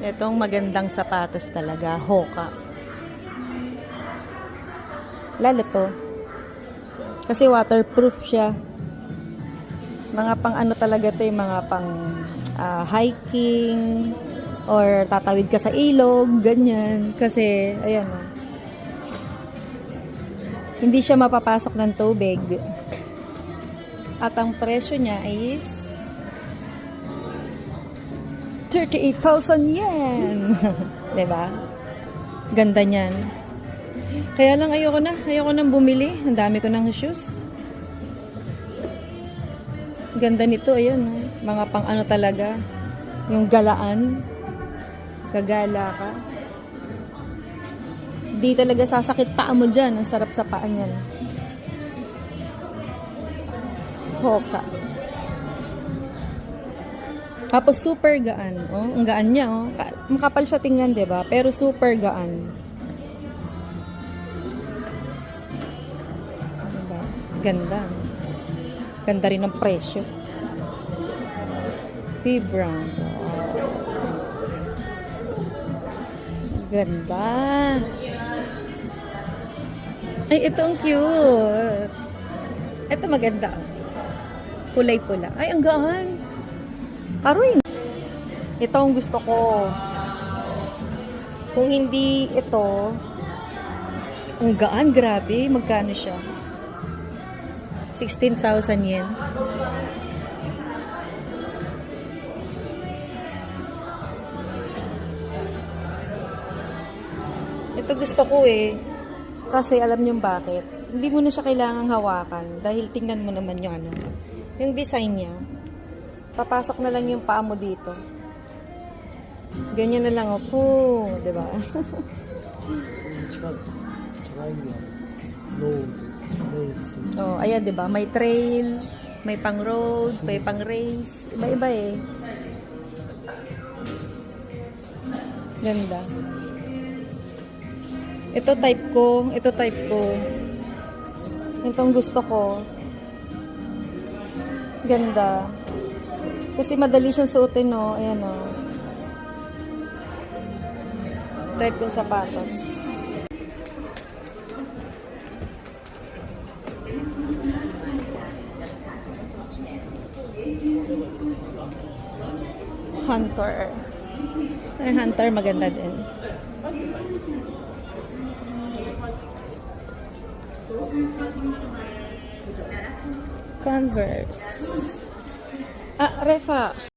Itong magandang sapatos talaga, Hoka. Lalo to. Kasi waterproof siya. Mga pang ano talaga to, yung mga pang hiking or tatawid ka sa ilog, ganyan. Kasi, ayan o. Hindi siya mapapasok ng tubig. At ang presyo niya is 38,000 yen. Diba? Ganda niyan. Kaya lang ayoko nang bumili. Ang dami ko ng shoes. Ganda nito, ayun. Mga pang ano talaga. Yung galaan. Gagala ka. Di talaga sasakit paa mo dyan. Ang sarap sa paa niyan. Hoka. Tapos super gaan. Oh, ang gaan niya, oh. Makapal siya tingnan, 'di ba? Pero super gaan. Diba? Ganda. Ganda rin ang presyo. P-Brown. Oh. Ganda. Ay, ito ang cute. Ito maganda. Kulay pula. Ay, ang gaan. Aroy. Ito ang gusto ko. Kung hindi ito, ang gaan, grabe. Magkano siya? 16,000 yen. Ito gusto ko eh. Kasi alam niyo bakit? Hindi mo na siya kailangang hawakan. Dahil tingnan mo naman yung ano. Yung design niya. Papasok na lang yung paa mo dito. Ganyan na lang, oh. Diba? Oh, ayan, diba? May trail, may pang road, may pang race. Iba-iba eh. Ganda. Ito type ko. Ito type ko. Itong gusto ko. Ganda. Kasi madali siyang suotin, no? Ayan, no? Type yung sapatos. Hunter. Ay, Hunter maganda din. Converse. Ah, Refa.